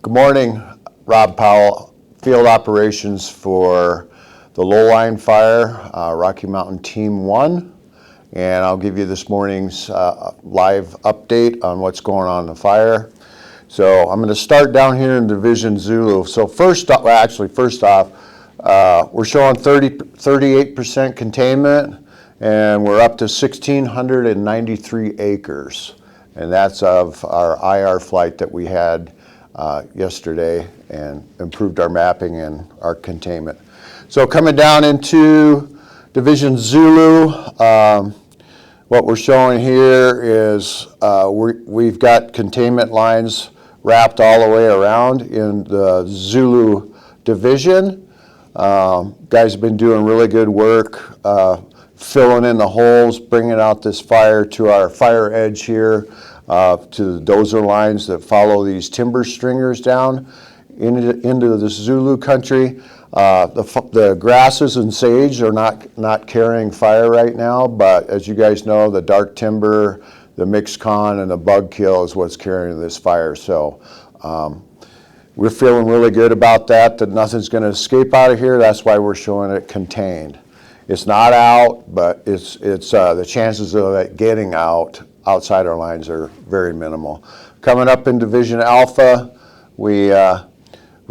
Good morning, Rob Powell, field operations for the Lowline fire, Rocky Mountain Team 1, and I'll give you this morning's live update on what's going on in the fire. So I'm going to start down here in Division Zulu. So first off, we're showing 38% containment, and we're up to 1,693 acres, and that's of our IR flight that we had yesterday and improved our mapping and our containment. So coming down into Division Zulu, what we're showing here is we've got containment lines wrapped all the way around in the Zulu division. Guys have been doing really good work filling in the holes, bringing out this fire to our fire edge here, to the dozer lines that follow these timber stringers down into the Zulu country. The grasses and sage are not carrying fire right now, but as you guys know, the dark timber, the mixed con, and the bug kill is what's carrying this fire. So we're feeling really good about that nothing's going to escape out of here. That's why we're showing it contained. It's not out, but it's the chances of it getting outside our lines are very minimal. Coming up in Division Alpha,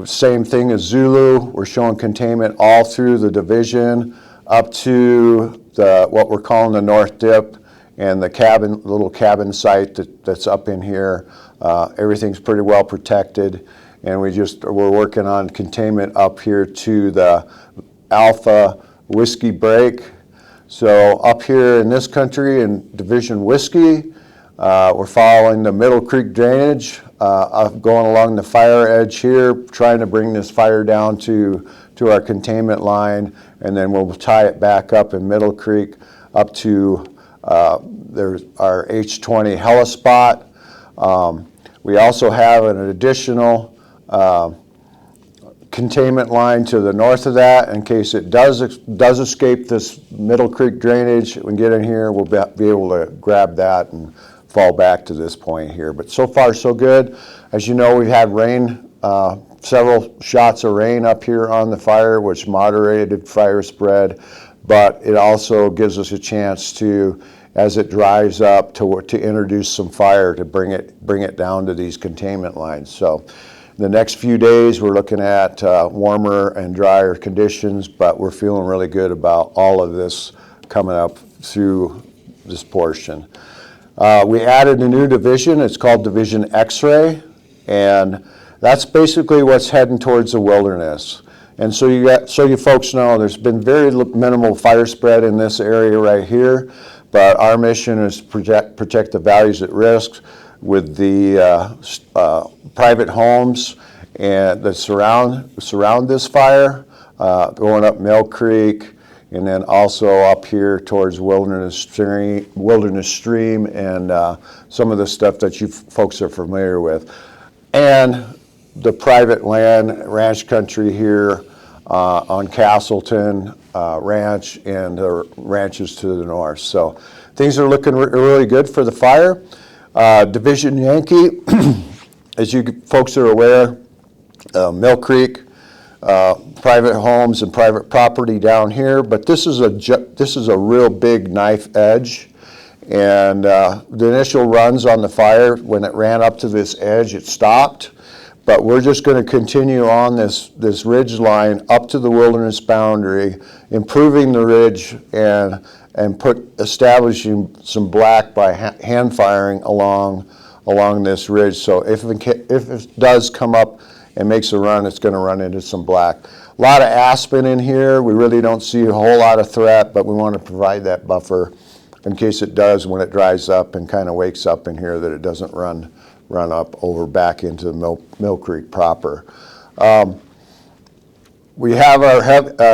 same thing as Zulu. We're showing containment all through the division up to what we're calling the North Dip and the little cabin site that's up in here. Everything's pretty well protected, and we're working on containment up here to the Alpha Whiskey Break. So up here in this country in Division Whiskey, we're following the Middle Creek drainage, going along the fire edge here, trying to bring this fire down to our containment line, and then we'll tie it back up in Middle Creek up to there's our H20 helipad. We also have an additional containment line to the north of that in case it does escape this Middle Creek drainage. We get in here, we'll be able to grab that and fall back to this point here. But so far so good. As you know, we've had rain, several shots of rain up here on the fire, which moderated fire spread, but it also gives us a chance to, as it dries up, to introduce some fire to bring it down to these containment lines. So the next few days we're looking at warmer and drier conditions, but we're feeling really good about all of this coming up through this portion. We added a new division. It's called Division X-Ray, and that's basically what's heading towards the wilderness. And so you folks know there's been very minimal fire spread in this area right here, but our mission is to protect the values at risk with the private homes and that surround this fire, going up Mill Creek, and then also up here towards Wilderness Stream and some of the stuff that you folks are familiar with. And the private land, ranch country here on Castleton Ranch and the ranches to the north. So things are looking really good for the fire. Division Yankee, as you folks are aware, Mill Creek, private homes and private property down here, but this is a real big knife edge, and the initial runs on the fire, when it ran up to this edge, it stopped, but we're just going to continue on this ridge line up to the wilderness boundary, improving the ridge and establishing some black by hand firing along this ridge. So if it does come up and makes a run, it's going to run into some black. A lot of aspen in here. We really don't see a whole lot of threat, but we want to provide that buffer in case it does when it dries up and kind of wakes up in here, that it doesn't run up over back into Mill Creek proper. We have our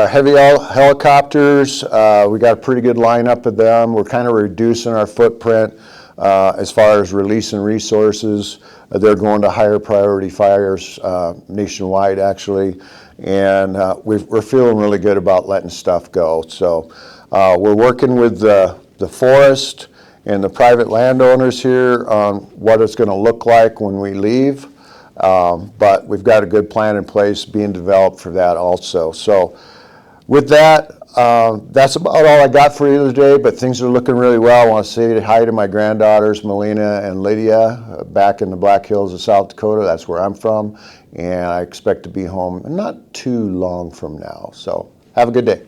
heavy helicopters. We got a pretty good lineup of them. We're kind of reducing our footprint as far as releasing resources. They're going to higher priority fires nationwide, actually, and we're feeling really good about letting stuff go. So we're working with the forest and the private landowners here on what it's going to look like when we leave. But we've got a good plan in place being developed for that also. So with that, that's about all I got for you today, but things are looking really well. I want to say hi to my granddaughters, Melina and Lydia, back in the Black Hills of South Dakota. That's where I'm from, and I expect to be home not too long from now. So have a good day.